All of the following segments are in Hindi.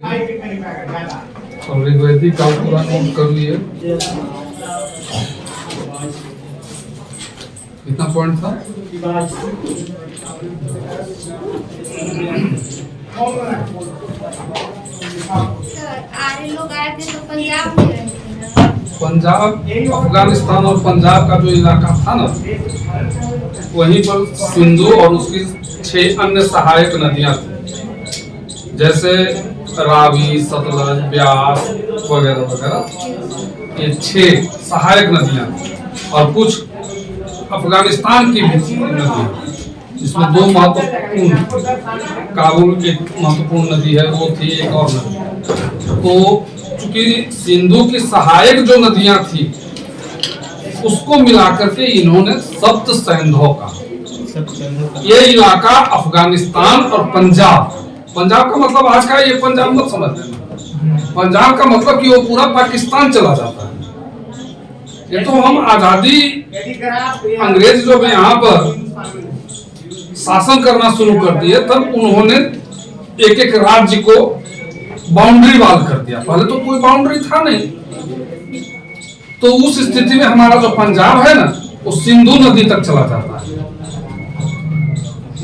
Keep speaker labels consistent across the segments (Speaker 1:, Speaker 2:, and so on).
Speaker 1: और ऋग्वेदी का पूरा नोट कर लिए। कितना पॉइंट था?
Speaker 2: लोग आए थे तो पंजाब में रहे थे।
Speaker 1: पंजाब, अफगानिस्तान और पंजाब का जो इलाका था ना, वहीं पर सिंधु और उसकी 6 अन्य सहायक नदियां थी, जैसे रावी, सतलज, ब्यास वगैरह वगैरह। ये 6 सहायक नदियां और कुछ अफगानिस्तान की भी नदियां, जिसमें 2 महत्वपूर्ण, काबुल एक महत्वपूर्ण नदी है, वो थी एक और नदी। तो चूंकि सिंधु की सहायक जो नदियां थी उसको मिलाकर के इन्होंने सप्त सैंधव का, ये इलाका अफगानिस्तान और पंजाब, पंजाब का मतलब आज का ये पंजाब मत समझ लेना, पंजाब का मतलब कि वो पूरा पाकिस्तान चला जाता है। ये तो हम आजादी, अंग्रेज जो यहाँ पर शासन करना शुरू कर दिए, तब उन्होंने एक एक राज्य को बाउंड्री वाल कर दिया। पहले तो कोई बाउंड्री था नहीं। तो उस स्थिति में हमारा जो पंजाब है ना, वो सिंधु नदी तक चला जाता है।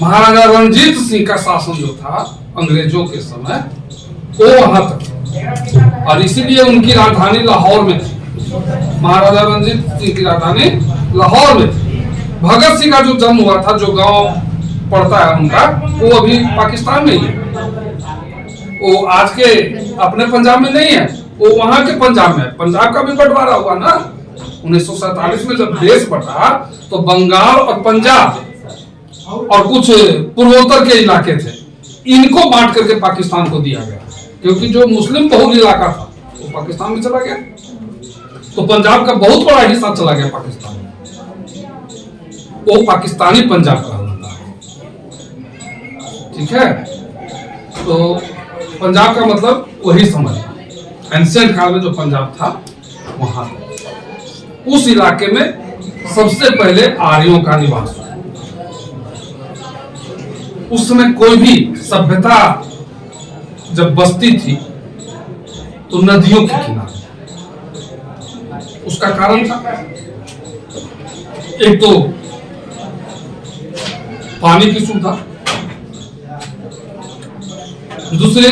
Speaker 1: महाराजा रणजीत सिंह का शासन जो था अंग्रेजों के समय, वो वहां तक, और इसीलिए उनकी राजधानी लाहौर में थी। महाराजा रणजीत सिंह की राजधानी लाहौर में थी। भगत सिंह का जो जन्म हुआ था, जो गांव पड़ता है उनका, वो अभी पाकिस्तान में ही है। वो आज के अपने पंजाब में नहीं है, वो वहां के पंजाब में है। पंजाब का भी बंटवारा हुआ ना 1947 में, जब देश बटा तो बंगाल और पंजाब और कुछ पूर्वोत्तर के इलाके थे, इनको बांट करके पाकिस्तान को दिया गया, क्योंकि जो मुस्लिम बहुल इलाका था वो पाकिस्तान में चला गया। तो पंजाब का बहुत बड़ा हिस्सा चला गया पाकिस्तान में, वो पाकिस्तानी पंजाब का होता है। ठीक है, तो पंजाब का मतलब वही समझ, एंशिएंट काल में जो पंजाब था वहां, उस इलाके में सबसे पहले आर्यों का निवास हुआ। उस समय कोई भी सभ्यता जब बसती थी तो नदियों के किनारे, उसका कारण था एक तो पानी की सुविधा, दूसरे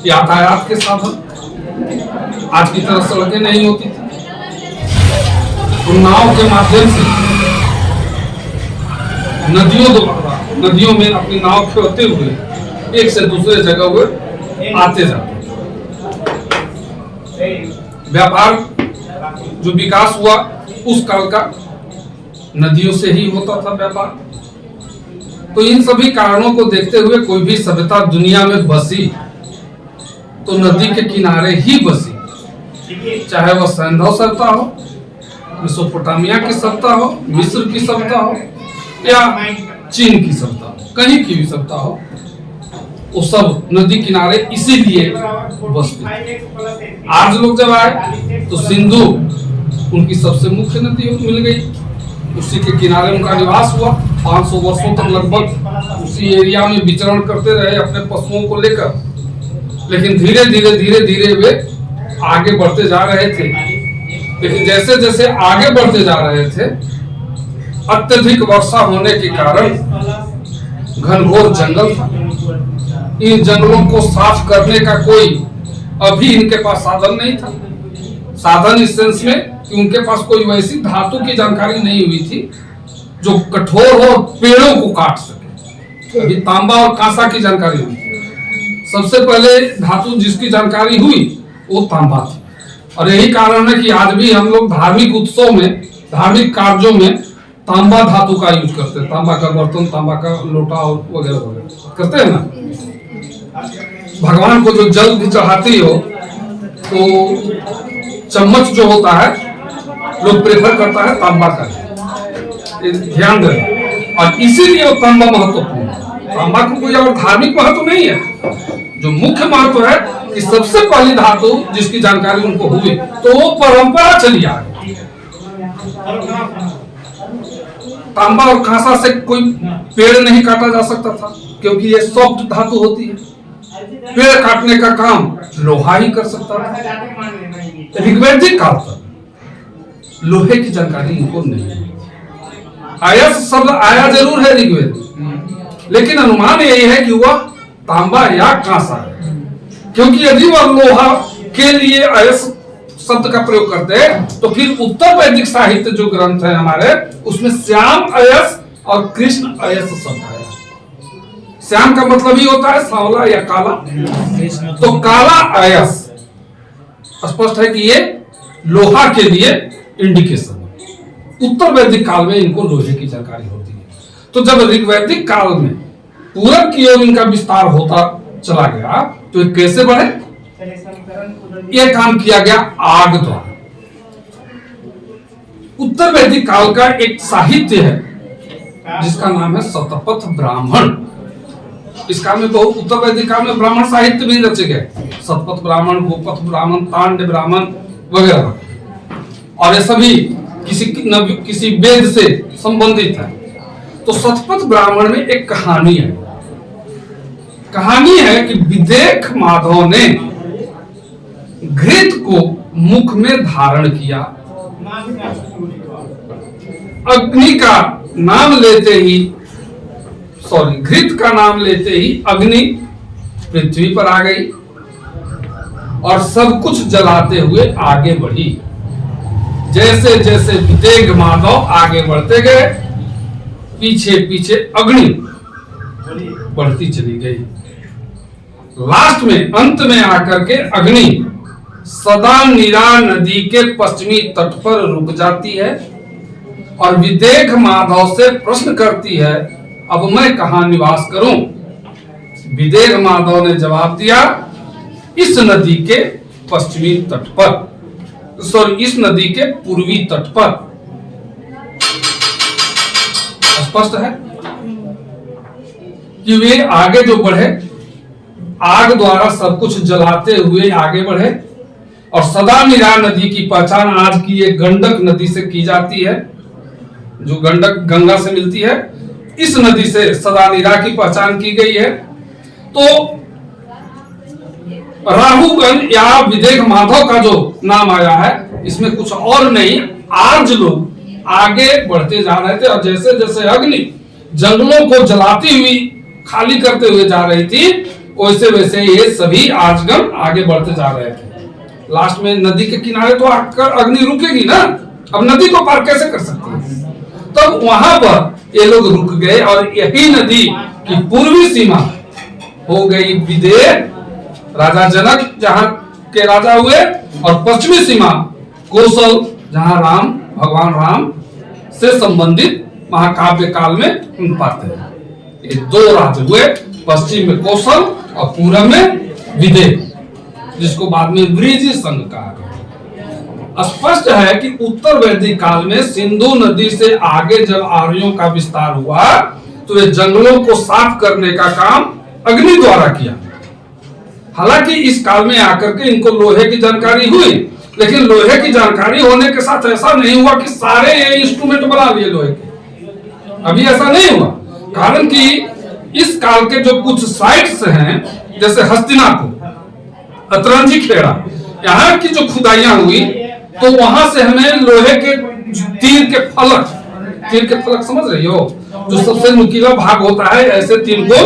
Speaker 1: यातायात के साधन। आज की तरह सड़कें नहीं होती थी, तो नाव के माध्यम से नदियों में अपनी नाव खेलते हुए एक से दूसरे जगह हुए आते जाते। व्यापार जो विकास हुआ उस काल का नदियों से ही होता था व्यापार। तो इन सभी कारणों को देखते हुए कोई भी सभ्यता दुनिया में बसी तो नदी के किनारे ही बसी, चाहे वह सैंधव सभ्यता हो, मेसोपोटामिया की सभ्यता हो, मिस्र की सभ्यता हो, या चीन की सभ्यता हो, कहीं की भी सभ्यता हो, वो सब नदी किनारे इसीलिए बसते। आज लोग जब आए तो सिंधु उनकी सबसे मुख्य नदी मिल गई, उसी के किनारे उनका निवास हुआ। 500 वर्षों तक लगभग उसी एरिया में विचरण करते रहे अपने पशुओं को लेकर। लेकिन धीरे धीरे वे आगे बढ़ते जा रहे थे। लेकिन जैसे जैसे आगे बढ़ते जा रहे थे, अत्यधिक वर्षा होने के कारण घनघोर जंगल था। इन जंगलों को साफ करने का कोई अभी इनके पास साधन नहीं था। साधन इस सेंस में कि उनके पास कोई वैसी धातु की जानकारी नहीं हुई थी जो कठोर हो पेड़ों को काट सके। अभी तांबा और कांसा की जानकारी हुई थी। सबसे पहले धातु जिसकी जानकारी हुई वो तांबा थी। और यही कारण है कि आज भी हम लोग धार्मिक उत्सव में, धार्मिक कार्यों में तांबा धातु का यूज करते हैं। तांबा का बर्तन, तांबा का लोटा और वगैरह वगैरह करते हैं ना। भगवान को जो जल भी चढ़ाती हो तो चम्मच जो होता है लोग प्रेफर करता है तांबा का, ध्यान दें। और इसीलिए वो तांबा महत्वपूर्ण है। तांबा को कोई और धार्मिक महत्व नहीं है। जो मुख्य महत्व है कि सबसे पहली धातु जिसकी जानकारी उनको हुई तो वो परंपरा चली आ गई। तांबा और कांसा से कोई पेड़ नहीं काटा जा सकता था, क्योंकि ये सॉफ्ट धातु होती है। पेड़ काटने का काम लोहा ही कर सकता था। ऋग्वैदिक काल तक लोहे की जानकारी इनको नहीं है। आयस शब्द आया जरूर है ऋग्वेद, लेकिन अनुमान यही है कि वह तांबा या कांसा है, क्योंकि यदि वह लोहा के लिए अयस शब्द का प्रयोग करते हैं तो फिर उत्तर वैदिक साहित्य जो ग्रंथ है हमारे, उसमें श्याम अयस और कृष्ण अयस शब्द है। श्याम का मतलब ही होता है सांवला या काला, तो काला अयस स्पष्ट है कि ये लोहा के लिए इंडिकेशन है। उत्तर वैदिक काल में इनको लोहे की जानकारी होती है। तो जब ऋग्वैदिक काल में पूरब की ओर इनका विस्तार होता चला गया तो ये कैसे बढ़े? यह काम किया गया आग द्वारा। उत्तर वैदिक काल का एक साहित्य है जिसका नाम है शतपथ ब्राह्मण। इस काल में बहुत उत्तर वैदिक काल में ब्राह्मण साहित्य भी रचे गए, शतपथ ब्राह्मण, गोपथ ब्राह्मण, तांड ब्राह्मण वगैरह, और ये सभी किसी वेद से संबंधित है। तो शतपथ ब्राह्मण में एक कहानी है। कहानी है कि विदेख माधव ने घृत को मुख में धारण किया, अग्नि का नाम लेते ही घृत का नाम लेते ही अग्नि पृथ्वी पर आ गई और सब कुछ जलाते हुए आगे बढ़ी। जैसे जैसे विदेह माधव आगे बढ़ते गए, पीछे पीछे अग्नि बढ़ती चली गई। लास्ट में अंत में आकर के अग्नि सदानीरा नदी के पश्चिमी तट पर रुक जाती है और विदेह माधव से प्रश्न करती है, अब मैं कहां निवास करूं? विदेह माधव ने जवाब दिया, इस नदी के पश्चिमी तट पर, इस नदी के पूर्वी तट पर। स्पष्ट है कि वे आगे जो बढ़े, आग द्वारा सब कुछ जलाते हुए आगे बढ़े, और सदानीरा नदी की पहचान आज की एक गंडक नदी से की जाती है, जो गंडक गंगा से मिलती है। इस नदी से सदानीरा की पहचान की गई है। तो राहुगण या विदेह माधव का जो नाम आया है, इसमें कुछ और नहीं, आज लोग आगे बढ़ते जा रहे थे और जैसे जैसे अग्नि जंगलों को जलाती हुई खाली करते हुए जा रही थी, वैसे वैसे ये सभी आजगण आगे बढ़ते जा रहे थे। लास्ट में नदी के किनारे तो आकर अग्नि रुकेगी ना, अब नदी को पार कैसे कर सकती है? तब वहां पर ये लोग रुक गए और यही नदी की पूर्वी सीमा हो गई विदेह, राजा जनक जहां के राजा हुए, और पश्चिमी सीमा कौशल, जहां भगवान राम से संबंधित महाकाव्य काल में हम पाते हैं। ये दो राज्य हुए, पश्चिम में कौशल और पूर्व में विदेह, जिसको बाद में वृज संघ कहा गया। स्पष्ट है कि उत्तर वैदिक काल में सिंधु नदी से आगे जब आर्यों का विस्तार हुआ तो वे जंगलों को साफ करने का काम अग्नि द्वारा किया। हालांकि इस काल में आकर के इनको लोहे की जानकारी हुई, लेकिन लोहे की जानकारी होने के साथ ऐसा नहीं हुआ कि सारे ये इंस्ट्रूमेंट बना लिए लोहे के। अभी ऐसा नहीं हुआ, कारण कि इस काल के जो कुछ साइट्स हैं, जैसे हस्तिनापुर, अतरंजी खेड़ा, यहाँ की जो खुदाइयां हुई तो वहां से हमें लोहे के तीर के फलक समझ रही हो, जो सबसे नुकीला भाग होता है, ऐसे तीर को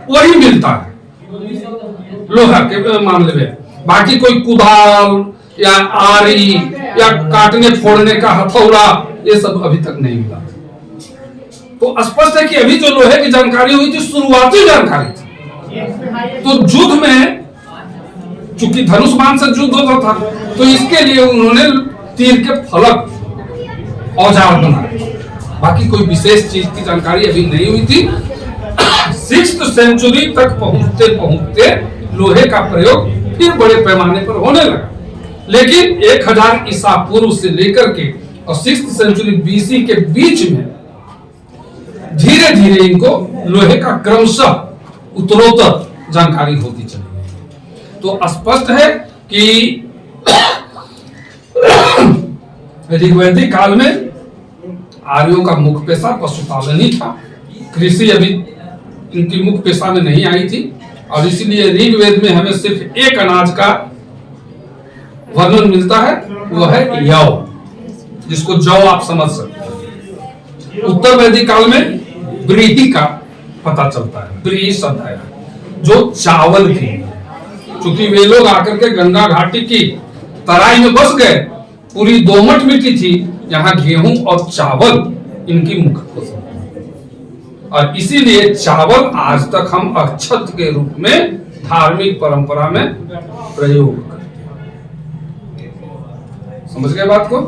Speaker 1: वही मिलता है लोहा के मामले में। बाकी कोई कुदाल या आरी या काटने फोड़ने का हथौड़ा, ये सब अभी तक नहीं मिला। तो स्पष्ट है कि अभी जो लोहे की जानकारी हुई थी, शुरुआती जानकारी थी। तो युद्ध में चूंकि धनुष बाण से युद्ध होता था, तो इसके लिए उन्होंने तीर के फलक औजार बनाए। बाकी कोई विशेष चीज की जानकारी अभी नहीं हुई थी। 6th सेंचुरी तक पहुंचते पहुंचते लोहे का प्रयोग फिर बड़े पैमाने पर होने लगा, लेकिन 1000 ईसा पूर्व से लेकर के और 6th सेंचुरी बीसी के बीच में धीरे धीरे इनको लोहे का क्रमशः उत्तरोत्तर जानकारी होती चली गई। तो स्पष्ट है कि ऋग्वैदिक काल में आर्यों का मुख्य पेशा पशुपालन ही था। कृषि अभी इनकी मुख्य पेशा में नहीं आई थी, और इसीलिए ऋग्वेद में हमें सिर्फ एक अनाज का वर्णन मिलता है, वो है यव, जिसको जौ आप समझ सकते हैं। उत्तर वैदिक काल में व्रीहि का पता चलता है, व्रीहि शब्द है जो चावल की, क्योंकि वे लोग आकर के गंगा घाटी की तराई में बस गए, पूरी दोमट मिट्टी थी, यहाँ गेहूं और चावल इनकी मुख्य फसल, और इसीलिए चावल आज तक हम अक्षत के रूप में धार्मिक परंपरा में प्रयोग करते हैं। समझ गए बात को?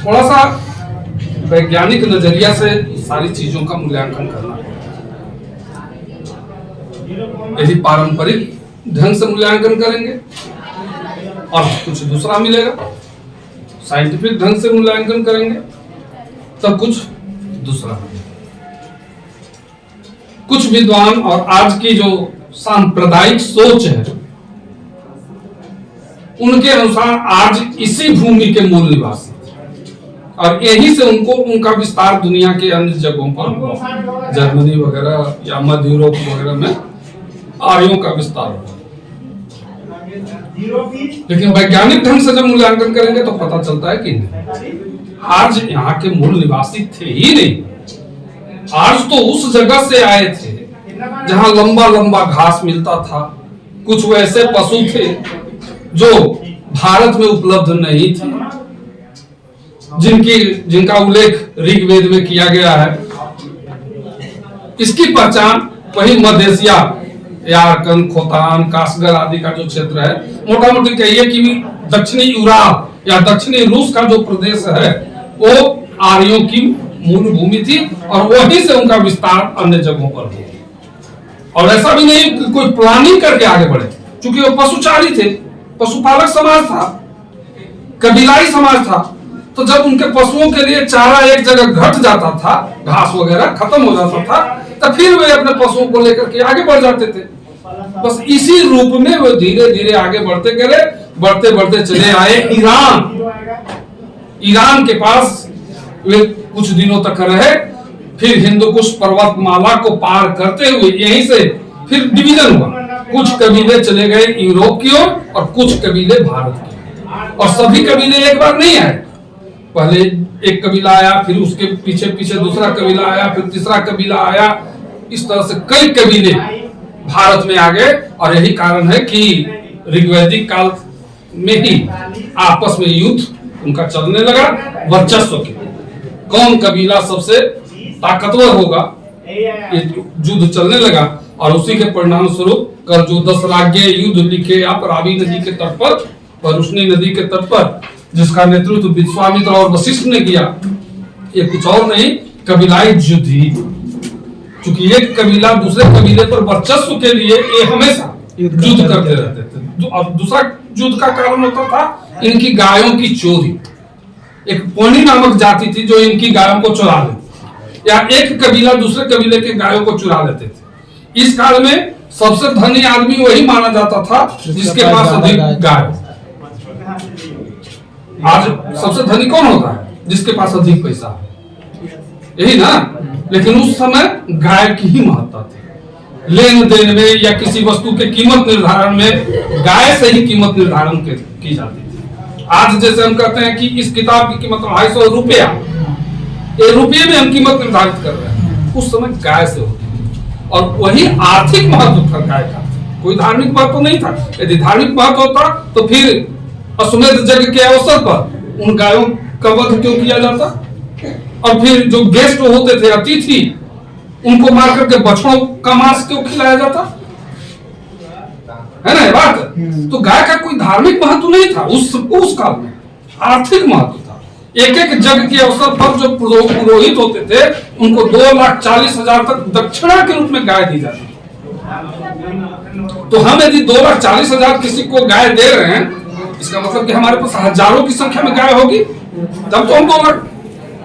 Speaker 1: थोड़ा सा वैज्ञानिक नजरिया से सारी चीजों का मूल्यांकन करना है। यदि पारंपरिक ढंग से मूल्यांकन करेंगे और कुछ दूसरा मिलेगा, साइंटिफिक ढंग से मूल्यांकन करेंगे तब कुछ दूसरा मिलेगा। कुछ विद्वान और आज की जो सांप्रदायिक सोच है उनके अनुसार आज इसी भूमि के मूल निवासी, और यहीं से उनका विस्तार दुनिया के अन्य जगहों पर हुआ, जर्मनी वगैरह या मध्य यूरोप वगैरह में आर्यों का विस्तार हुआ। लेकिन वैज्ञानिक ढंग से जब मूल्यांकन करेंगे तो पता चलता है कि नहीं, आज यहाँ के मूल निवासी थे ही नहीं। आज तो उस जगह से आए थे जहाँ लंबा लंबा घास मिलता था। कुछ वैसे पशु थे जो भारत में उपलब्ध नहीं थे, जिनका उल्लेख ऋग्वेद में किया गया है। इसकी पहचान वही मध्य एशिया, यारकन, खोतान, कासगर आदि का जो क्षेत्र है, मोटा मोटी कहिए कि दक्षिणी यूरोप या दक्षिणी रूस का जो प्रदेश है वो आर्यों की मूल भूमि थी, और वहीं से उनका विस्तार अन्य जगहों पर हुआ। और ऐसा भी नहीं कि कोई प्लानिंग करके आगे बढ़े, क्योंकि वो पशुचारी थे, पशुपालक समाज था, कबीलाई समाज था। तो जब उनके पशुओं के लिए चारा एक जगह घट जाता था, घास वगैरह खत्म हो जाता था, तो फिर वे अपने पशुओं को लेकर के आगे बढ़ जाते थे। बस इसी रूप में वो धीरे धीरे आगे बढ़ते गए, बढ़ते बढ़ते चले आए ईरान के पास वे कुछ दिनों तक रहे। फिर हिंदुकुश पर्वतमाला को पार करते हुए यहीं से फिर डिवीजन हुआ। कुछ कबीले चले गए यूरोप की ओर और कुछ कबीले भारत की, और सभी कबीले एक बार नहीं आए। पहले एक कबीला आया, फिर उसके पीछे पीछे दूसरा कबीला आया, फिर तीसरा कबीला आया। इस तरह से कई कबीले भारत में आ गए, और यही कारण है कि ऋग्वैदिक काल में ही आपस में युद्ध उनका चलने लगा, वर्चस्व के। कौन कबीला सबसे ताकतवर होगा, ये युद्ध चलने लगा, और उसी के परिणाम स्वरूप कर जो 10 राज्य युद्ध लिखे आप रावी नदी के तट पर, वरुष्णी नदी के तट पर, जिसका नेतृत्व विश्वामित्र और वशिष्ठ ने किया। ये कुछ और नहीं, कबीलाई युद्ध ही। क्योंकि एक कबीला दूसरे कबीले पर वर्चस्व के लिए ये हमेशा युद्ध करते रहते थे। और दूसरा युद्ध का कारण होता था इनकी गायों की चोरी। एक पोनी नामक जाति थी जो इनकी गायों को चुरा लेती, या एक कबीला दूसरे कबीले के गायों को चुरा लेते थे। इस काल में सबसे धनी आदमी वही माना जाता था जिसके पास अधिक गाय। आज सबसे धनी कौन होता है? जिसके पास अधिक पैसा है, यही ना। लेकिन उस समय गाय की ही महत्ता थी। लेन देन में या किसी वस्तु के कीमत निर्धारण में गाय से ही कीमत निर्धारण की जाती थी। आज जैसे हम कहते हैं कि इस किताब की कीमत 250 रुपया, ये रुपये में हम कीमत निर्धारित कर रहे हैं, उस समय गाय से होती थी। और वही आर्थिक महत्व था गाय का, कोई धार्मिक महत्व नहीं था। यदि धार्मिक महत्व होता तो फिर अश्वमेध यज्ञ के अवसर पर उन गायों का वध क्यों किया जाता, और फिर जो गेस्ट होते थे, अतिथि, उनको मार करके बछड़ों का मांस क्यों खिलाया जाता, है ना ये बात। तो गाय का कोई धार्मिक महत्व नहीं था उस काल में, आर्थिक महत्व था। एक एक यज्ञ के अवसर पर जो पुरोहित होते थे उनको 2,40,000 तक दक्षिणा के रूप में गाय दी जाती। तो हम यदि 2,40,000 किसी को गाय दे रहे हैं, इसका मतलब कि हमारे पास हजारों की संख्या में गाय होगी, तब तो हम 2 लाख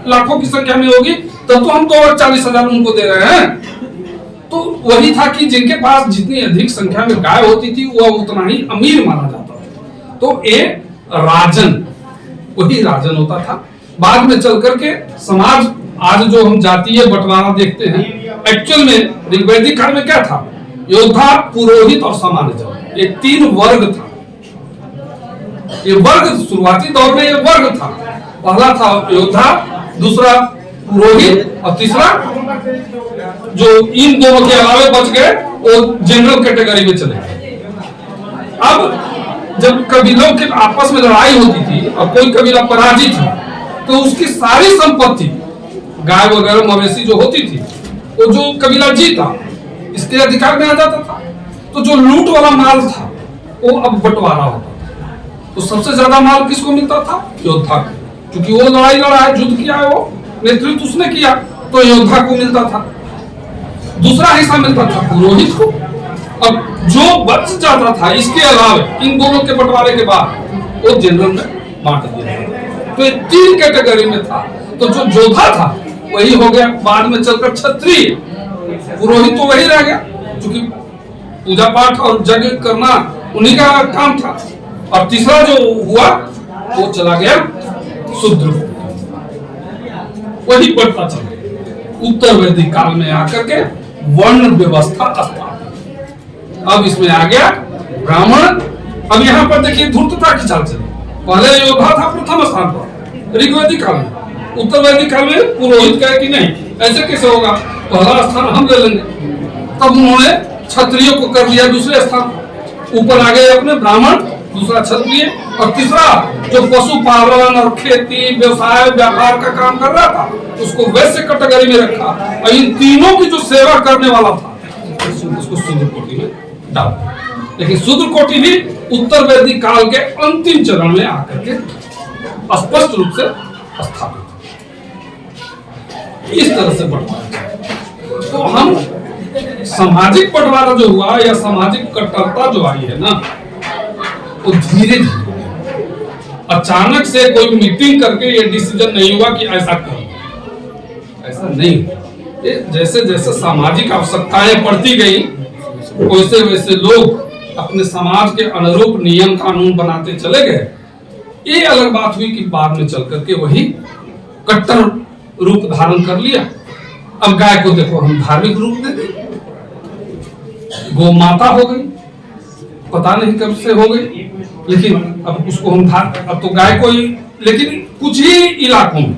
Speaker 1: लाखों की संख्या में होगी, तब तो हम 2,40,000 उनको दे रहे हैं। तो वही था कि जिनके पास जितनी अधिक संख्या में गाय होती थी वह उतना ही अमीर माना जाता था। तो ये राजन, वही राजन होता था। बाद में चल करके समाज, आज जो हम जातीय बंटवारा देखते हैं, एक्चुअल में ऋग्वैदिक काल में क्या था? योद्धा, पुरोहित और सामान्य जन, ये तीन वर्ग था। ये वर्ग शुरुआती दौर में ये वर्ग था। पहला था योद्धा, दूसरा पुरोहित और तीसरा जो इन दोनों के अलावे बच गए वो जनरल कैटेगरी में चले गए। अब जब कबीलों के आपस में लड़ाई होती थी और कोई कबीला पराजित था तो उसकी सारी संपत्ति, गाय वगैरह मवेशी जो होती थी, वो जो कबीला जीता इसके अधिकार में आ जाता था। तो जो लूट वाला माल था वो अब बंटवारा होता था। तो सबसे ज्यादा माल किसको मिलता था? योद्धा को, क्योंकि वो लड़ाई लड़ा है, युद्ध किया है, वो नेतृत्व उसने किया, तो योद्धा को मिलता था। दूसरा हिस्सा मिलता था पुरोहित को। अब जो बच जाता था इसके अलावे इन दोनों के बंटवारे के बाद वो जनरल में बांट दिया। तो ये तीन कैटेगरी में था। तो जो योद्धा था वही हो गया बाद में चलकर क्षत्रिय, पुरोहित तो वही रह गया क्योंकि पूजा पाठ और यज्ञ करना उन्हीं का काम था। और तीसरा जो हुआ वो चला गया शूद्र, वही बढ़ता चला गया। उत्तर वैदिक काल में आकर के वर्ण व्यवस्था स्थापित। अब इसमें आ गया ब्राह्मण। अब यहाँ पर देखिए धूर्तता की चाल चली। पहले योद्धा था प्रथम स्थान पर ऋग्वैदिक काल में, उत्तर वैदिक काल में पुरोहित कहे कि नहीं, ऐसे कैसे होगा, पहला स्थान हम ले लेंगे। तब उन्होंने क्षत्रियों को कर दिया दूसरे स्थान, ऊपर आ गए अपने ब्राह्मण, दूसरा क्षत्रिय, और तीसरा जो पशुपालन और खेती व्यवसाय व्यापार का काम कर रहा था उसको वैश्य कैटेगरी में रखा। और इन तीनों की जो सेवा करने वाला था उसको शूद्र कोटि में डाल दिया। लेकिन शूद्र कोटि भी उत्तर वैदिक काल के अंतिम चरण में आकर के स्पष्ट रूप से स्थापित, इस तरह से बंटवारा। तो हम सामाजिक बंटवारा जो हुआ या सामाजिक कट्टरता जो आई है ना, वो धीरे धीरे, अचानक से कोई मीटिंग करके ये डिसीजन नहीं हुआ कि ऐसा करो, ऐसा नहीं। ये जैसे जैसे सामाजिक आवश्यकताएं बढ़ती गई वैसे वैसे लोग अपने समाज के अनुरूप नियम कानून बनाते चले गए। ये अलग बात हुई कि बाद में चल करके वही कट्टर रूप धारण कर लिया। अब गाय को देखो हम धार्मिक रूप दे दें, गौ माता हो गई, पता नहीं कब से हो गई, लेकिन अब उसको हम अब तो गाय को ही, लेकिन कुछ ही इलाकों में,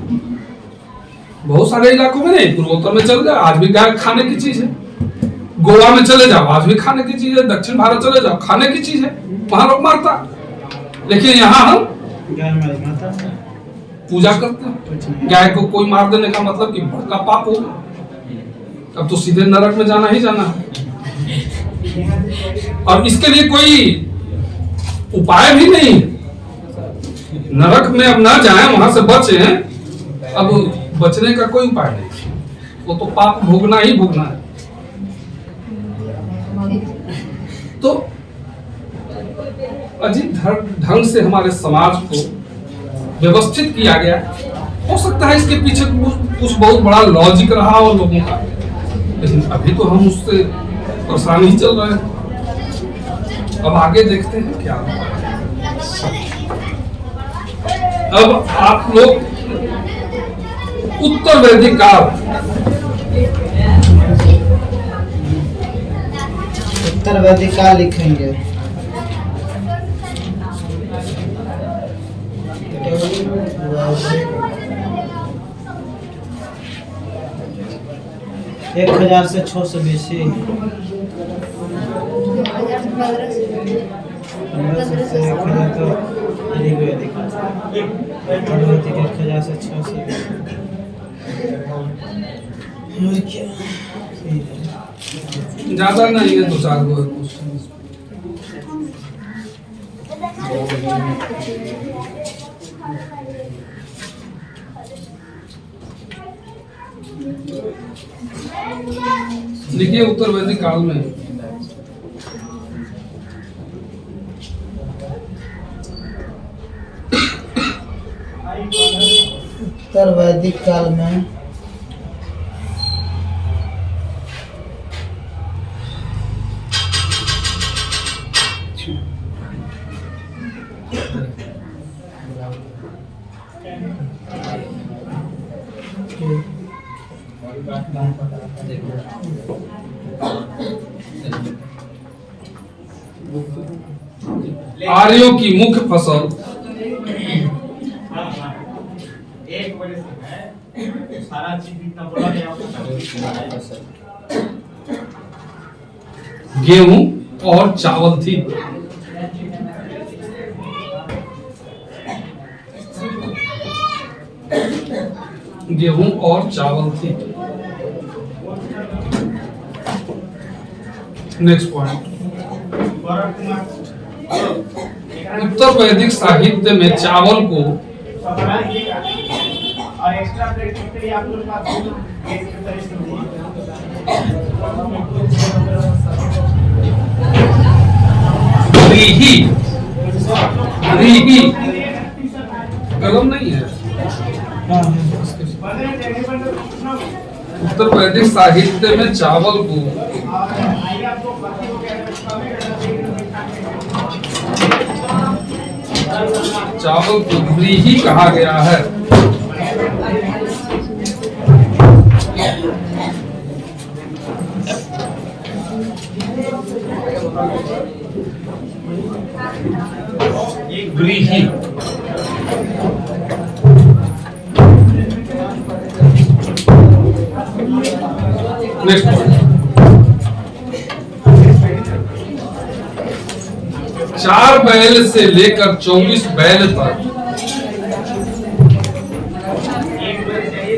Speaker 1: बहुत सारे इलाकों में नहीं, पूर्वोत्तर में चल जाए आज भी गाय खाने की चीज है, गोवा में चले जाओ आज भी खाने की चीज है, दक्षिण भारत चले जाओ खाने की चीज है, वहां लोग मारता। लेकिन यहाँ हम पूजा करते हैं। गाय को कोई मार देने का मतलब कि बड़का पाप होगा, अब तो सीधे नरक में जाना ही जाना है। और इसके लिए कोई उपाय भी नहीं, नरक में अब ना जाएं, वहां से बचे हैं, अब बचने का कोई उपाय नहीं, वो तो पाप भोगना ही भोगना है। तो अजीब ढंग से हमारे समाज को व्यवस्थित किया गया। हो सकता है इसके पीछे कुछ बहुत बड़ा लॉजिक रहा हो लोगों का, लेकिन अभी तो हम उससे परेशान ही चल रहे हैं। अब आगे देखते हैं क्या होता है। अब आप लोग उत्तर वैदिक काल,
Speaker 3: उत्तर वैदिक काल लिखेंगे। एक 1000 से 600 BC, 1500 से 1000 तो ऋग्वैदिक, 1000 से 600 और क्या
Speaker 1: ज्यादा नहीं है, 2-4 गो लिखिए। उत्तर वैदिक काल में
Speaker 3: उत्तर वैदिक काल में
Speaker 1: आर्यों की मुख्य फसल
Speaker 4: एक वजह से है सारा चीज इतना बोला गया
Speaker 1: गेहूं और चावल थी। गेहूं और चावल थी। नेक्स्ट पॉइंट, उत्तर वैदिक साहित्य में चावल को
Speaker 4: और एक्स्ट्रा प्लेट के लिए आप लोग के पास एक तरह से
Speaker 1: व्रीहि व्रीहि गलत नहीं है। उत्तर वैदिक साहित्य में चावल को व्रीहि कहा गया है। व्रीहि नेक्स्ट पॉइंट, 4 बैल से लेकर 24 बैल तक,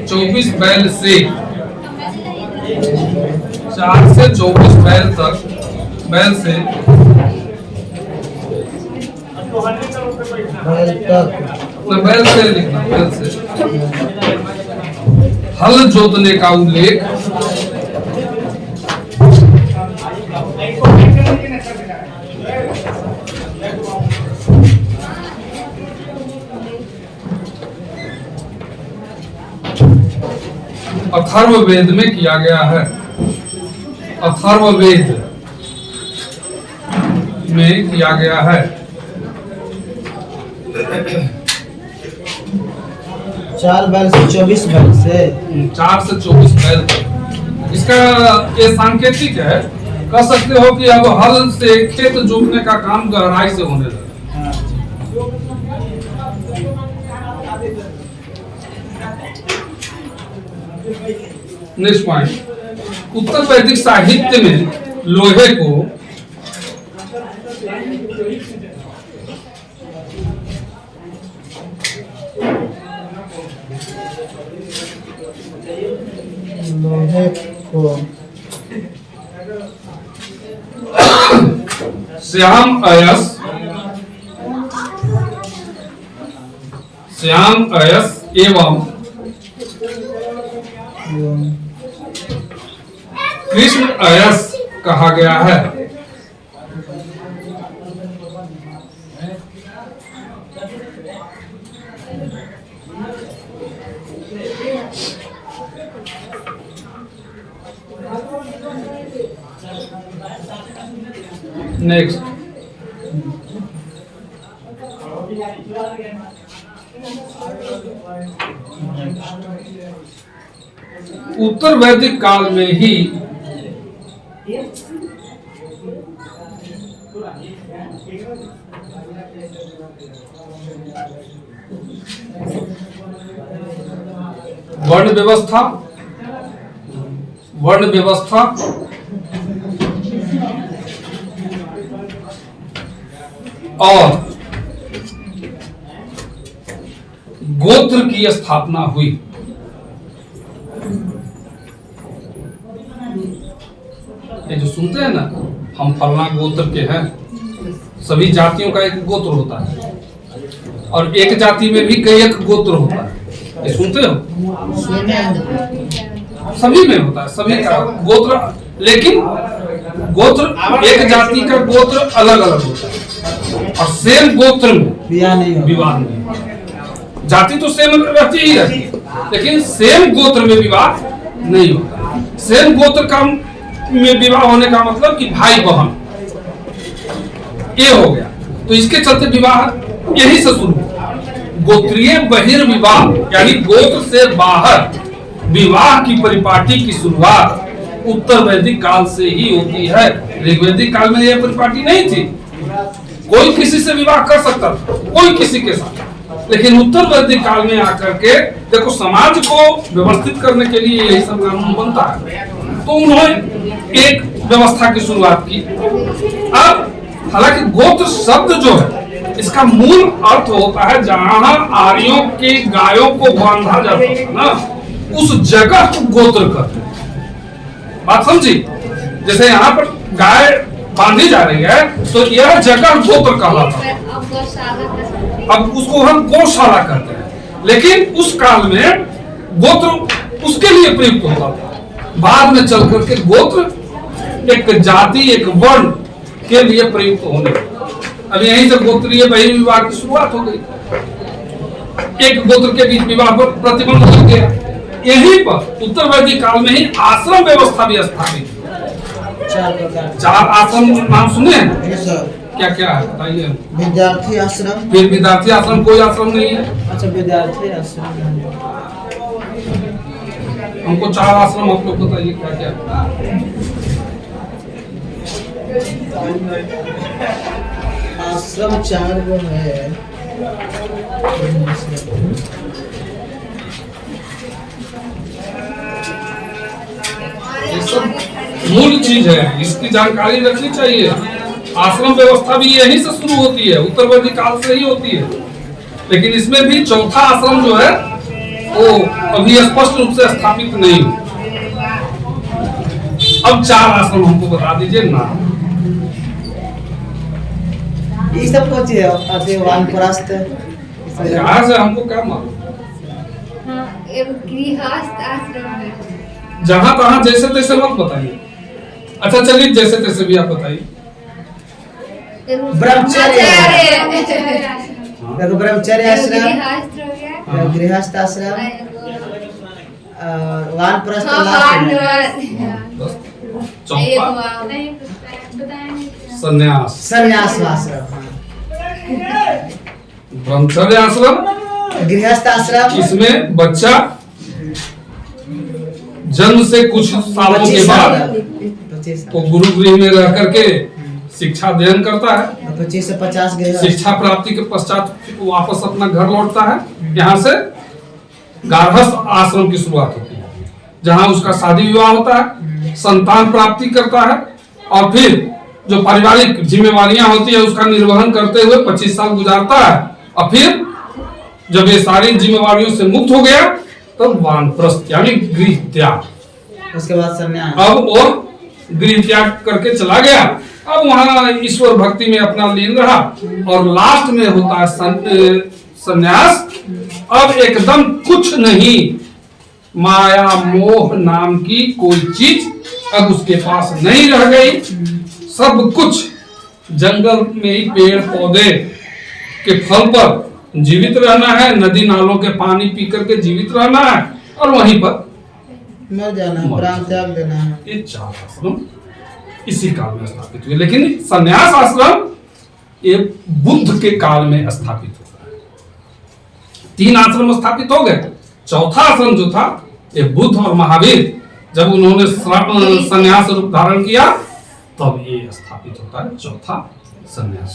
Speaker 1: 24 बैल से 4 से 24 बैल तक, बैल से बैल से लिखना, बैल से हल जोतने का उल्लेख अथर्ववेद में किया गया है। अथर्ववेद में किया गया है।
Speaker 3: 4 बैल से 24 बैल से
Speaker 1: 4 से 24 बैल तक। इसका ये सांकेतिक है, कह सकते हो कि अब हल से खेत जोतने का काम गहराई से होने लगा। नेक्स्ट पॉइंट, उत्तर वैदिक साहित्य में लोहे को श्याम अयस एवं कृष्ण अयस कहा गया है। नेक्स्ट, उत्तर वैदिक काल में ही वर्ण व्यवस्था और गोत्र की स्थापना हुई। ये जो सुनते हैं ना, हम फलना गोत्र के हैं, सभी जातियों का एक गोत्र होता है और एक जाति में भी कई एक गोत्र होता है। ये सुनते हो? सभी में होता है, सभी का गोत्र, लेकिन गोत्र एक जाति का गोत्र अलग अलग होता है और सेम गोत्र में विवाह नहीं। जाति तो सेम रहती ही रहती है, लेकिन सेम गोत्र में विवाह नहीं होता। सेम गोत्र का में विवाह होने का मतलब कि भाई बहन ये हो गया, तो इसके चलते विवाह यही से शुरू। गोत्रीय बहिर्विवाह यानी गोत्र से बाहर विवाह की परिपाटी की शुरुआत उत्तर वैदिक काल से ही होती है। ऋग्वैदिक काल में यह परिपाटी नहीं थी, कोई किसी से विवाह कर सकता था, कोई किसी के साथ। लेकिन उत्तर वैदिक काल में आकर के देखो समाज को व्यवस्थित करने के लिए यही सब कानून बनता है, तो उन्होंने एक व्यवस्था की शुरुआत की। अब हालांकि गोत्र शब्द जो है इसका मूल अर्थ होता है जहां आर्यों के गायों को बांधा जाता था ना, उस जगह को गोत्र कहते हैं। बात समझी? जैसे यहाँ पर गाय बांधी जा रही है तो यह जगह गोत्र कहलाता है।
Speaker 2: अब गौशाला का शब्द।
Speaker 1: अब उसको हम गौशाला कहते हैं, लेकिन उस काल में गोत्र उसके लिए प्रयुक्त होता था। बाद में चल करके गोत्र एक जाति, एक वर्ण के लिए प्रयुक्त होने लगा। अब यहीं से गोत्रीय बहिर्विवाह की शुरुआत हो गई। एक गोत्र के बीच विवाह पर प्रतिबंध हो गया। यहीं पर उत्तर वैदिक काल में ही आश्रम व्यवस्था भी स्थापित हुई।
Speaker 3: 4 प्रकार।
Speaker 1: 4 आश्रम नाम सुने हैं?
Speaker 3: जी सर।
Speaker 1: क्या क्या है बताइए।
Speaker 3: विद्यार्थी आश्रम।
Speaker 1: फिर विद्यार्थी आश्रम कोई आश्रम नहीं है।
Speaker 3: अच्छा, विद्यार्थी आश्रम।
Speaker 1: हमको 4 आश्रम आप लोग बताइए क्या क्या।
Speaker 3: आश्रम 4 वो है।
Speaker 1: ये सब मूल चीज है, इसकी जानकारी रखनी चाहिए। आश्रम व्यवस्था भी यहीं से शुरू होती है, उत्तर वैदिक काल से ही होती है। लेकिन इसमें भी चौथा आश्रम जो है वो अभी स्पष्ट रूप से स्थापित नहीं। अब 4 आश्रम हमको बता दीजिए ना।
Speaker 3: ये सब कुछ है अति वानप्रस्थ।
Speaker 1: कहाँ से हमको क्या मालूम।
Speaker 2: हाँ, एक गृहस्थ आश्रम है।
Speaker 1: जहां तहां जैसे तैसे मत बताइए। अच्छा चलिए जैसे तैसे भी आप बताइए।
Speaker 3: ब्रह्मचर्य।
Speaker 2: आश्रम।
Speaker 3: देखो, ब्रह्मचर्य आश्रम,
Speaker 2: गृहस्थ हो गया।
Speaker 3: गृहस्थ आश्रम, वानप्रस्थ
Speaker 2: हाँ,
Speaker 3: लास्ट में।
Speaker 2: वानप्रस्थ।
Speaker 1: चौथा संन्यास,
Speaker 3: संन्यास आश्रम।
Speaker 1: ब्रह्मचर्य आश्रम,
Speaker 3: गृहस्थ आश्रम।
Speaker 1: इसमें बच्चा जन्म से कुछ सालों के
Speaker 3: 25
Speaker 1: बाद
Speaker 3: साल। 25
Speaker 1: तो गुरु गृह में रह करके शिक्षा अध्ययन करता है।
Speaker 3: 25 से 50 गृहस्थ।
Speaker 1: शिक्षा प्राप्ति के पश्चात वापस अपना घर लौटता है। यहाँ से गार्हस्थ आश्रम की शुरुआत होती है, जहाँ उसका शादी विवाह होता है, संतान प्राप्ति करता है, और फिर जो पारिवारिक जिम्मेवारियां होती है उसका निर्वहन करते हुए 25 साल गुजारता है। और फिर जब ये सारी जिम्मेवारियों से मुक्त हो गया तो वानप्रस्थ यानी गृह त्याग।
Speaker 3: उसके बाद संन्यास।
Speaker 1: अब वो गृह त्याग करके चला गया। अब वहां ईश्वर भक्ति में अपना लीन रहा, और लास्ट में होता है संन्यास। अब एकदम कुछ नहीं, माया मोह नाम की कोई चीज अब उसके पास नहीं रह गई। सब कुछ जंगल में ही पेड़ पौधे के फल पर जीवित रहना है, नदी नालों के पानी पी करके जीवित रहना है, और वहीं पर
Speaker 3: मर जाना है, प्राण त्याग देना है।
Speaker 1: ये 4 आश्रम इसी काल में स्थापित हुए। लेकिन संन्यास आश्रम ये बुद्ध के काल में स्थापित होता है। 3 आश्रम स्थापित हो गए। चौथा आश्रम जो था ये बुद्ध और महावीर जब उन्होंने संन्यास रूप धारण किया तब ये स्थापित होता है चौथा संन्यास।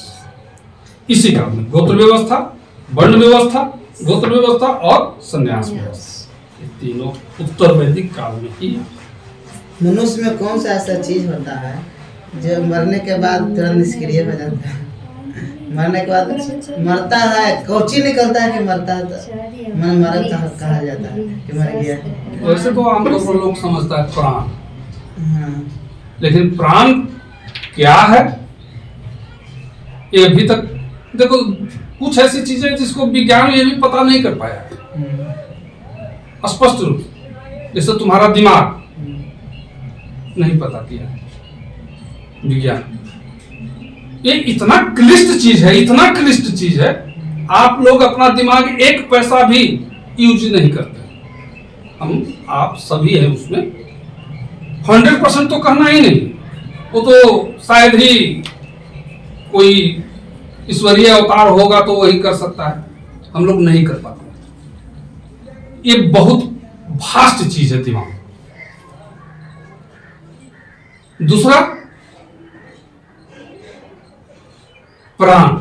Speaker 1: इसी काल में गोत्र व्यवस्था, वर्ण व्यवस्था, गोत्र व्यवस्था और संन्यास व्यवस्था, ये तीनों उत्तर वैदिक काल में ही।
Speaker 3: मनुष्य में कौन सा ऐसा चीज होता है जो मरने के बाद तुरंत निष्क्रिय हो जाता है? मरने के बाद मरता है, कोची निकलता है कि मरता है तो मन मरत कहा जाता है कि मर गया।
Speaker 1: वैसे तो आमतौर पर लोग समझता है प्राण,
Speaker 3: हाँ।
Speaker 1: लेकिन प्राण क्या है ये अभी तक देखो कुछ ऐसी चीजें जिसको विज्ञान ये भी पता नहीं कर पाया स्पष्ट रूप से। जैसे तुम्हारा दिमाग नहीं पता किया विज्ञान। ये इतना क्लिष्ट चीज है, इतना क्लिष्ट चीज है, आप लोग अपना दिमाग एक पैसा भी यूज नहीं करते। हम आप सभी हैं उसमें, 100% तो कहना ही नहीं, वो तो शायद ही कोई ईश्वरीय अवतार होगा तो वही कर सकता है, हम लोग नहीं कर पाते। ये बहुत भास्ट चीज है दिमाग। दूसरा प्राण।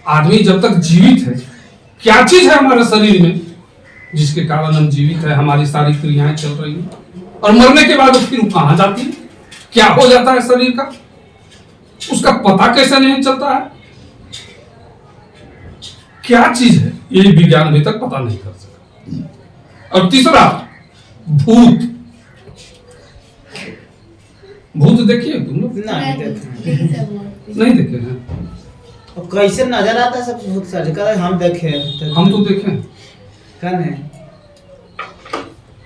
Speaker 1: आदमी जब तक जीवित है, क्या चीज है हमारे शरीर में जिसके कारण हम जीवित है, हमारी सारी क्रियाएं चल रही हैं, और मरने के बाद फिर कहां जाती है, क्या हो जाता है शरीर का, उसका पता कैसे नहीं चलता है, क्या चीज है ये विज्ञान अभी तक पता नहीं कर सका। और तीसरा भूत। भूत देखिए तुम लोग?
Speaker 3: नहीं देखे,
Speaker 1: नहीं देखे हैं?
Speaker 3: और कैसे नजर आता है सब भूत सर? कल हम देखे,
Speaker 1: हम तो देखे।
Speaker 3: कौन है?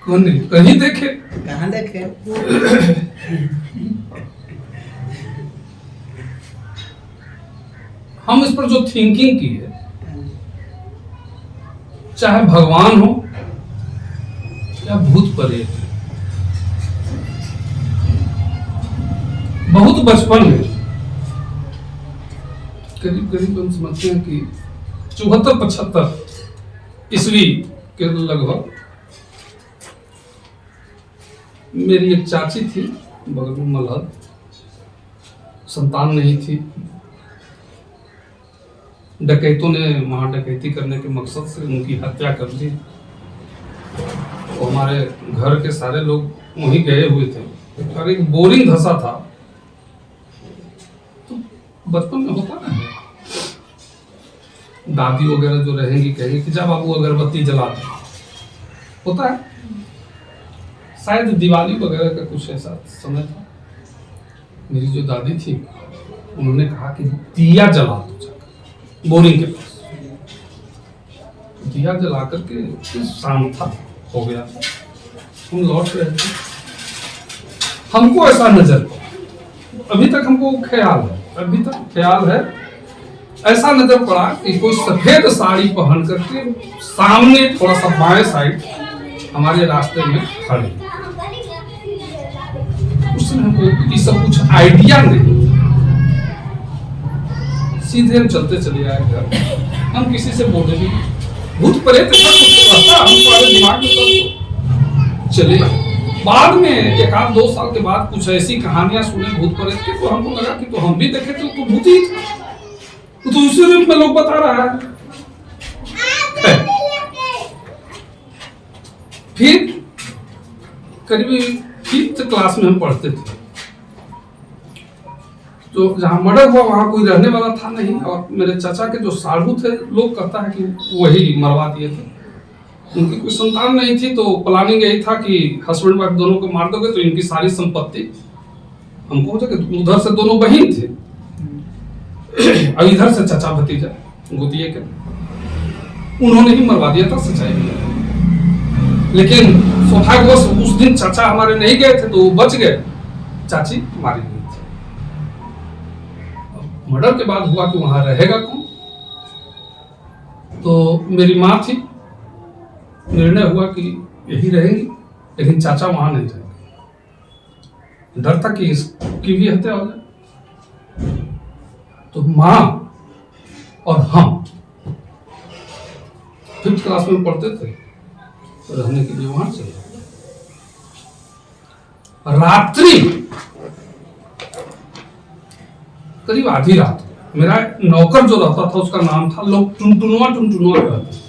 Speaker 1: कौन नहीं? कहीं देखे?
Speaker 3: कहाँ देखे?
Speaker 1: हम इस पर जो थिंकिंग की है, चाहे भगवान हो या भूत प्रेत, बहुत बचपन में करीब करीब हम समझते हैं कि 74-75 ईस्वी के लगभग मेरी एक चाची थी बगल में मलहद, संतान नहीं थी। डकैतों ने वहां डकैती करने के मकसद से उनकी हत्या कर दी। तो हमारे घर के सारे लोग वहीं गए हुए थे और एक बोरिंग धंसा था। तो बचपन में होता ना, दादी वगैरह जो रहेंगी कहेंगी कि जा बाबू अगरबत्ती जला दे, होता है। शायद दिवाली वगैरह का कुछ ऐसा समय था। मेरी जो दादी थी उन्होंने कहा कि दिया जला दो बोरिंग के पास। दिया जला करके शाम था, हो गया था, हम लौट रहे थे। हमको ऐसा नजर, अभी तक हमको ख्याल है, अभी तक ख्याल है, ऐसा नजर पड़ा कि कोई सफेद साड़ी पहन करके सामने थोड़ा सा बाएं साइड हमारे रास्ते में खड़े। उस समय हमको ये सब कुछ आइडिया नहीं, सीधे हम चलते चले आए घर। हम किसी से बोले भी भूत प्रेत का कुछ रहता हमको दिमाग में, तब चले। बाद में 1-2 साल के बाद कुछ ऐसी कहानियां सुने भूत प्रेत की, तो हमको लगा कि तो हम भी देखे थे, तो भूत ही था, तो उसी रूप में लोग बता रहा है। फिर करीब 5th क्लास में हम पढ़ते थे, तो जहाँ मर्डर हुआ वहां कोई रहने वाला था नहीं, और मेरे चाचा के जो साढ़ू थे, लोग कहता है कि वही मरवा दिए थे। उनकी कोई संतान नहीं थी, तो प्लानिंग यही था कि हस्बैंड वाइफ दोनों को मार दोगे तो इनकी सारी संपत्ति हमको हो जाएगी। उधर से दोनों बहन थे और इधर से चाचा भतीजा गोतिये के, उन्होंने ही मरवा दिया था सच्चाई में। लेकिन सौभाग्यवश उस दिन चाचा हमारे नहीं गए थे, तो वो बच गए, चाची मारी गई थी। मर्डर के बाद हुआ कि वहां रहेगा कौन, तो मेरी माँ थी, निर्णय हुआ कि यही रहेंगी, लेकिन चाचा वहां नहीं रहेंगे, डर था कि इसकी भी हत्या हो जाए। तो माँ और हम 5th क्लास में पढ़ते थे, तो रहने के लिए वहां चले। रात्रि करीब आधी रात, मेरा नौकर जो रहता था उसका नाम था, लोग टुनटुनुआ कहते।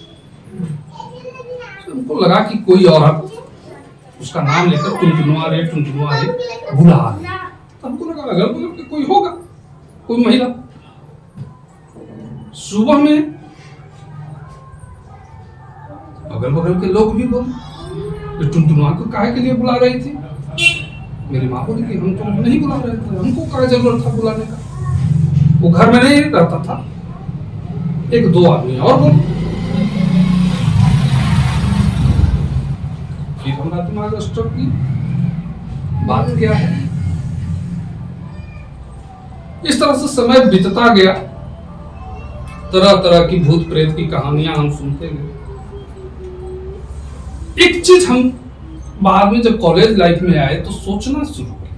Speaker 1: उनको लगा कि कोई औरत उसका नाम लेकर टुनटुनुआ रे बुला रही। तो हमको लगा अगल बगल के कोई होगा, कोई महिला। सुबह में अगल बगल के लोग भी बोले टुनटुनुआ को काहे के लिए बुला रही थी। मेरी माँ बोली कि हम तो नहीं बुला रहे थे, हमको क्या जरूरत था बुलाने का, वो घर में नहीं रहता था। 1-2 आदमी और बोले, फिर हमारा दिमाग स्ट्रक की बात क्या है। इस तरह से समय बीतता गया, तरह तरह की भूत प्रेत की कहानियां हम सुनते गए। एक चीज हम बाद में जब कॉलेज लाइफ में आए तो सोचना शुरू किया,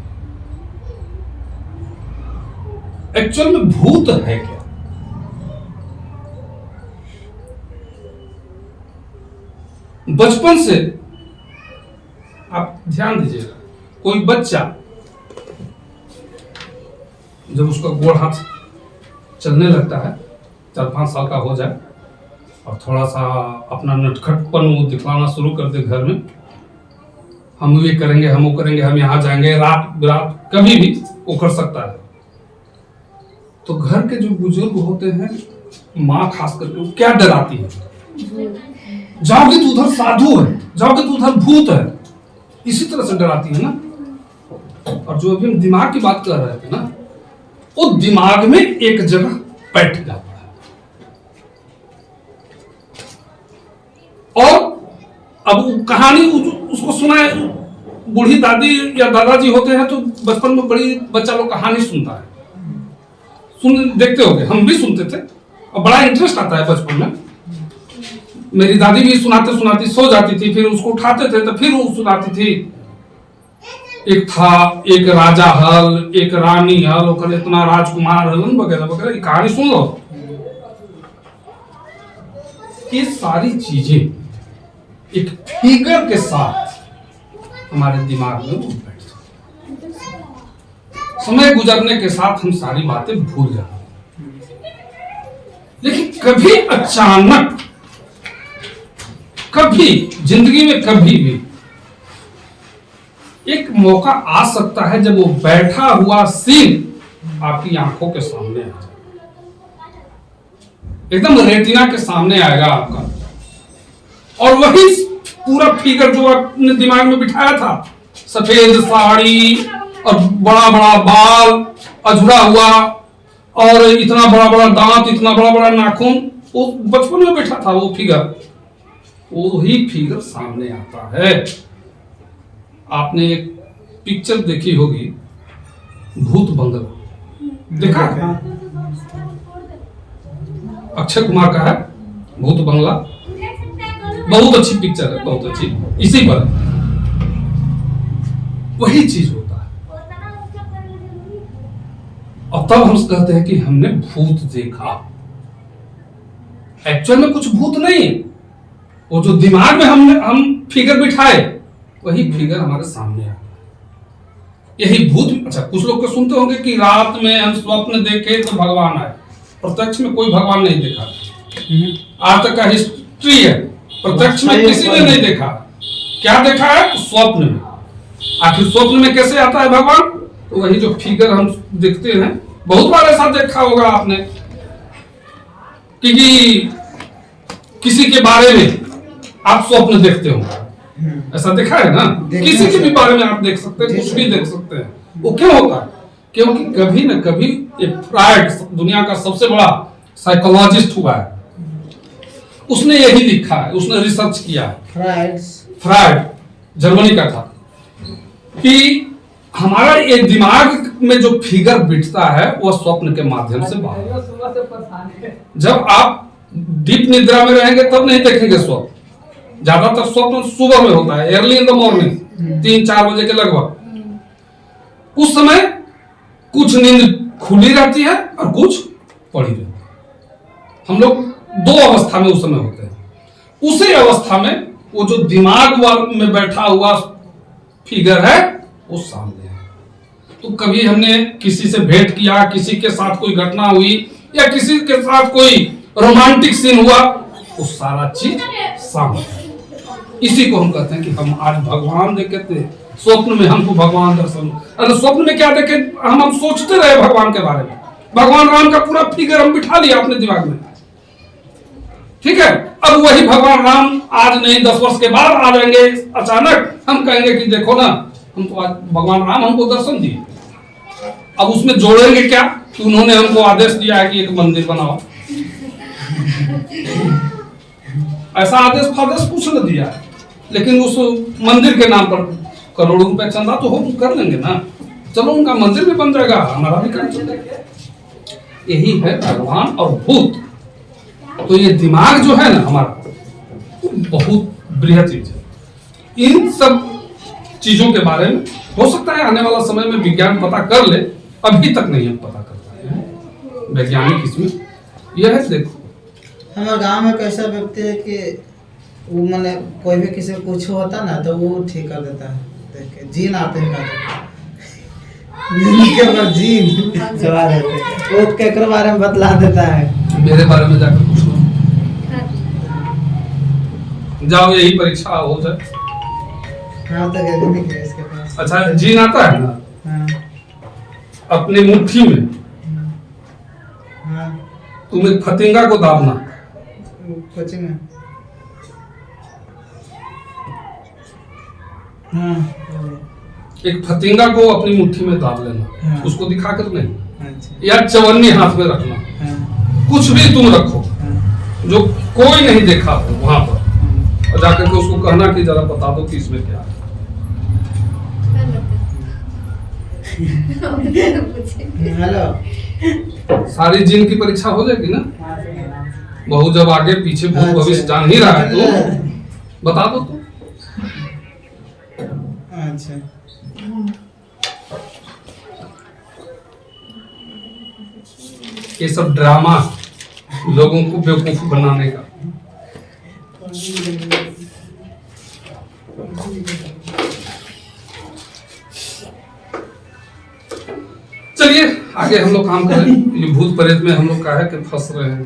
Speaker 1: एक्चुअल में भूत है क्या। बचपन से आप ध्यान दीजिएगा, कोई बच्चा जब उसका गोड़ हाथ चलने लगता है, 4-5 साल का हो जाए और थोड़ा सा अपना नटखटपन वो दिखलाना शुरू कर दे घर में, हम ये करेंगे, हम वो करेंगे, हम यहाँ जाएंगे, रात बिरात कभी भी वो कर सकता है। तो घर के जो बुजुर्ग होते हैं, माँ खास करके, वो क्या डराती है, जाओगे तो उधर साधु है, जाओगे तो उधर भूत है, इसी तरह से डराती है ना। और जो अभी हम दिमाग की बात कर रहे थे ना, वो दिमाग में एक जगह बैठ जाता है। और अब वो कहानी उसको सुनाए, बूढ़ी दादी या दादाजी होते हैं तो बचपन में बड़ी बच्चा लोग कहानी सुनता है, सुन देखते होंगे, हम भी सुनते थे और बड़ा इंटरेस्ट आता है बचपन में। मेरी दादी भी सुनाते सुनाती सो जाती थी, फिर उसको उठाते थे तो फिर वो सुनाती थी। एक था, एक राजा हल, एक रानी हल, ओकर इतना राजकुमार हलन वगैरह वगैरह, कहानी सुन लो। ये सारी चीजें एक फिगर के साथ हमारे दिमाग में बैठ जाती। समय गुजरने के साथ हम सारी बातें भूल जाते हैं, लेकिन कभी अचानक, कभी जिंदगी में कभी भी एक मौका आ सकता है जब वो बैठा हुआ सीन आपकी आंखों के सामने आ जाए, एकदम रेटिना के सामने आएगा आपका, और वही पूरा फिगर जो आपने दिमाग में बिठाया था, सफेद साड़ी और बड़ा बड़ा बाल अधूरा हुआ और इतना बड़ा बड़ा दांत, इतना बड़ा बड़ा नाखून, वो बचपन में बैठा था वो फिगर, वही फिगर सामने आता है। आपने एक पिक्चर देखी होगी, भूत बंगला, देखा है? अक्षय कुमार का है भूत बंगला, बहुत अच्छी पिक्चर है, बहुत अच्छी, इसी पर वही चीज होता है। और तब हम कहते हैं कि हमने भूत देखा। एक्चुअल में कुछ भूत नहीं, वो जो दिमाग में हम फिगर बिठाए, वही फिगर हमारे सामने आता है, यही भूत। अच्छा, कुछ लोग को सुनते होंगे कि रात में हम स्वप्न देखे तो भगवान आए। प्रत्यक्ष में कोई भगवान नहीं देखा, आज तक का हिस्ट्री है, प्रत्यक्ष में किसी ने नहीं देखा। क्या देखा है? स्वप्न में। आखिर स्वप्न में कैसे आता है भगवान? तो वही जो फिगर हम देखते हैं, बहुत बार ऐसा देखा होगा आपने कि किसी के बारे में आप स्वप्न देखते हो, ऐसा देखा है ना? किसी के भी बारे में आप देख सकते हैं, कुछ भी देख सकते हैं। वो क्यों होता है? क्योंकि कभी न कभी एक फ्रायड, दुनिया का सबसे बड़ा साइकोलॉजिस्ट हुआ है, उसने यही लिखा है, उसने रिसर्च किया है। फ्रायड जर्मनी का था कि हमारा ये दिमाग में जो फिगर बिठता है वो स्वप्न के माध्यम से बाहर। जब आप डीप निद्रा में रहेंगे तब नहीं देखेंगे स्वप्न, ज्यादातर स्वप्न सुबह में होता है, अर्ली इन द मॉर्निंग, 3-4 बजे के लगभग। उस समय कुछ नींद खुली रहती है और कुछ पड़ी रहती है। हम लोग 2 अवस्था में उस समय होते हैं। उसी अवस्था में वो जो दिमाग में बैठा हुआ फिगर है वो सामने है। तो कभी हमने किसी से भेंट किया, किसी के साथ कोई घटना हुई या किसी के साथ कोई रोमांटिक सीन हुआ, वो सारा चीज सामने है। इसी को हम कहते हैं कि हम आज भगवान देखे थे, स्वप्न में हमको भगवान दर्शन। अरे स्वप्न में क्या देखे? हम सोचते रहे भगवान के बारे में, भगवान राम का पूरा फिगर हम बिठा लिया अपने दिमाग में, ठीक है। अब वही भगवान राम आज नहीं 10 वर्ष के बाद आ जाएंगे, अचानक हम कहेंगे कि देखो ना, हम तो आज भगवान राम हमको दर्शन दिए। अब उसमें जोड़ेंगे क्या कि उन्होंने हमको आदेश दिया है कि एक मंदिर बनाओ। ऐसा आदेश फादेश कुछ न दिया है, लेकिन उस मंदिर के नाम पर करोड़ों रुपए चंदा तो हम कर लेंगे ना, चलो उनका मंदिर भी बन जाएगा, हमारा भी काम चलेगा। यही है भगवान और भूत। तो ये दिमाग जो है ना हमारा, बहुत बृहद चीज है। इन सब चीजों के बारे में हो सकता है आने वाला समय में विज्ञान पता कर ले, अभी तक नहीं हम पता कर पाए हैं वैज्ञानिक इसमें। यह है, देखो
Speaker 3: हमारे गांव में कैसा व्यक्ति है कि वो मैंने कोई भी किसी को कुछ होता ना तो वो ठीक कर देता है, देख के जीन आते हैं के ऊपर जीन सवार रहते हैं, वो केकरो बारे में बतला देता है।
Speaker 1: मेरे बारे में जाकर पूछो, जाओ यही परीक्षा हो जाए।
Speaker 3: हाँ तो कहते नहीं कि इसके पास।
Speaker 1: अच्छा जीन आता है ना
Speaker 3: हाँ
Speaker 1: अपनी मुट्ठी में,
Speaker 3: हाँ
Speaker 1: तुम एक फतिंगा को दाबना,
Speaker 3: कोचिंग में। हाँ
Speaker 1: एक फतिंगा को अपनी मुट्ठी में दाब लेना,
Speaker 3: हाँ।
Speaker 1: उसको दिखा कर नहीं,
Speaker 3: अच्छा
Speaker 1: या चवन्नी हाथ में रखना,
Speaker 3: हाँ
Speaker 1: कुछ भी तुम रखो
Speaker 3: हाँ
Speaker 1: जो कोई नहीं देखा हो वहां पर, और जाकर के उसको कहना कि जरा बता दो कि इसमें क्या है।
Speaker 3: हेलो
Speaker 1: सारी जिन की परीक्षा हो जाएगी ना, बहु जब आगे पीछे भूत भविष्य जान ही रहा है तो बता दो तो।
Speaker 3: अच्छा
Speaker 1: ये सब ड्रामा लोगों को बेवकूफ बनाने का। चलिए आगे हम लोग काम करें, ये भूत प्रेत में हम लोग का है कि फंस रहे हैं।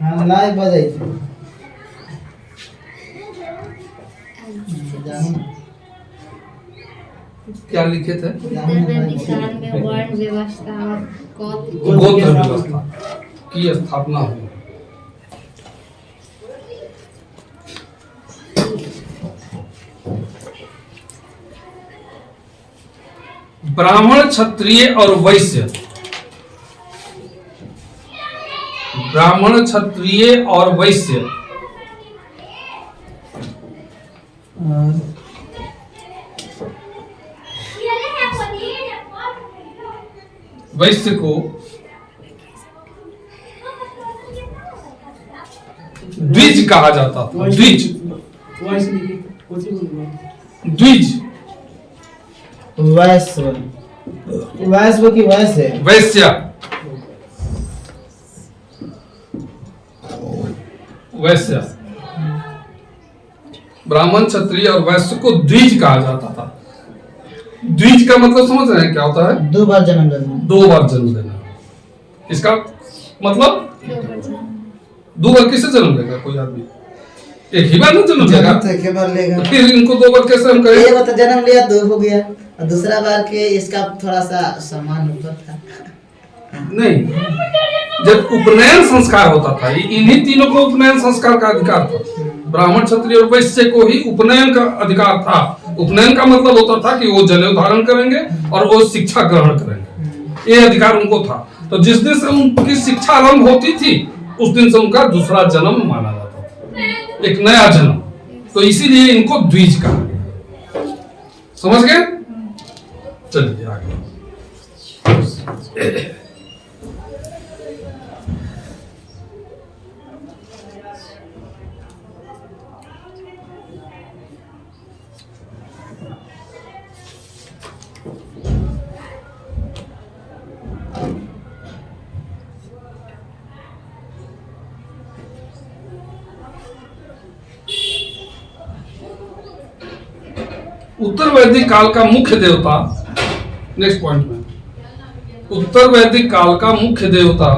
Speaker 3: हाँ नहीं बजाई
Speaker 1: क्या लिखे थे?
Speaker 2: उत्तर में वर्ण व्यवस्था और
Speaker 1: गोत्र व्यवस्था की स्थापना हुई। ब्राह्मण क्षत्रिय और वैश्य, ब्राह्मण क्षत्रिय और वैश्य वैश्य को द्विज कहा जाता था। द्विज द्विज
Speaker 3: वैश्य वैश्य की वैश्य
Speaker 1: वैश्य वैश्य ब्राह्मण क्षत्रिय और वैश्य को द्विज कहा जाता था। द्विज का मतलब समझ रहे हैं क्या होता है?
Speaker 3: दो बार जन्म लेना।
Speaker 1: दो बार जन्म लेना। इसका मतलब दो बार किसे जन्म लेगा कोई आदमी? एक ही बार ना जन्म लेगा,
Speaker 3: तो एक बार लेगा।
Speaker 1: फिर इनको दो बार कैसे हम करें?
Speaker 3: एक बार तो जन्म लिया दो हो गया, और दूसरा बार के इसका थोड़ा सा समान ऊपर था।
Speaker 1: नहीं, जब उपनयन संस्कार होता था, इन्हीं तीनों को उपनयन संस्कार का अधिकार था। ब्राह्मण क्षत्रिय और वैश्य को ही उपनयन का अधिकार था। उपनयन का मतलब होता था कि वो जनेऊ धारण करेंगे और वो शिक्षा ग्रहण करेंगे, ये अधिकार उनको था। तो जिस दिन से उनकी शिक्षा आरंभ होती थी उस दिन से उनका दूसरा जन्म माना जाता था, एक नया जन्म। तो इसीलिए इनको द्विज कहा गया। समझ गए? चलिए आगे। उत्तर वैदिक काल का मुख्य देवता, नेक्स्ट पॉइंट में, उत्तर वैदिक काल का मुख्य देवता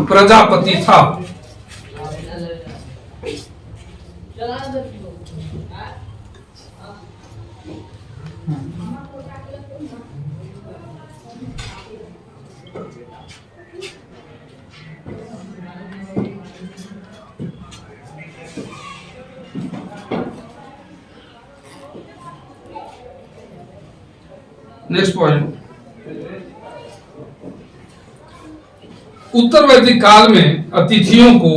Speaker 1: प्रजापति था। नेक्स्ट पॉइंट, उत्तर वैदिक काल में अतिथियों को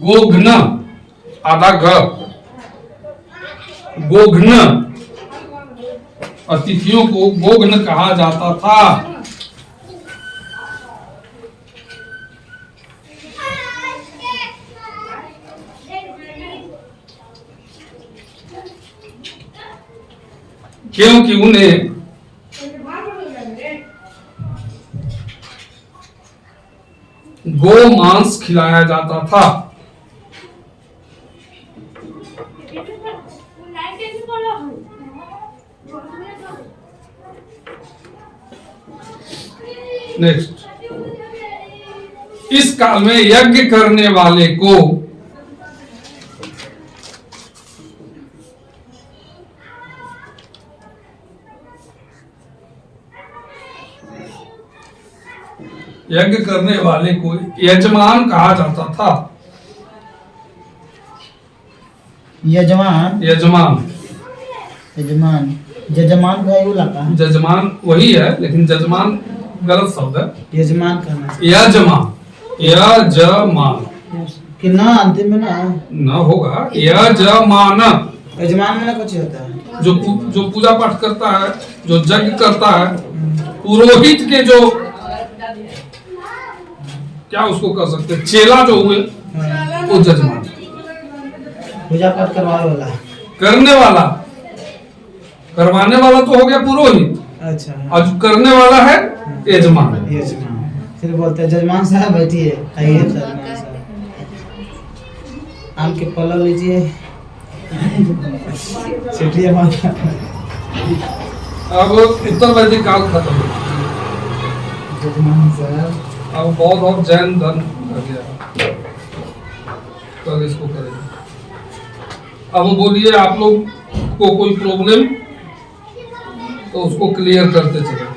Speaker 1: गोघ्न, आधा ग, गोघ्न अतिथियों को गोग्न कहा जाता था। क्योंकि उन्हें गो मांस खिलाया जाता था। नेक्स्ट, इस काल में यज्ञ करने वाले को यजमान कहा जाता था।
Speaker 3: यजमान
Speaker 1: यजमान
Speaker 3: यजमान जजमान का ही लगा।
Speaker 1: जजमान वही है, लेकिन जजमान गलत शब्द है।
Speaker 3: यजमान करना
Speaker 1: यजमान, यजमान
Speaker 3: कि ना अंतिम में ना
Speaker 1: न होगा। यजमान,
Speaker 3: यजमान में ना कुछ होता है।
Speaker 1: जो पूजा पाठ करता है, जो यज्ञ करता है, पुरोहित के जो क्या उसको कर सकते हैं, चेला जो हुए वो जजमान।
Speaker 3: पूजा पाठ करवाने वाला,
Speaker 1: करने वाला, करवाने वाला तो हो गया पुरोहित।
Speaker 3: अच्छा,
Speaker 1: और जो करने वाला है यजमान।
Speaker 3: यजमान फिर बोलते हैं जजमान साहब बैठिए, आइए जजमान साहब, आम के पल्लव लीजिए, सीटिए माता।
Speaker 1: अब उत्तर वैदिक काल खत्म हो गया।
Speaker 3: जजमान साहब
Speaker 1: अब बौद्ध और जैन धर्म आ गया। कल इसको करेंगे। अब बोलिए आप लोग को कोई प्रॉब्लम तो उसको क्लियर करते चले।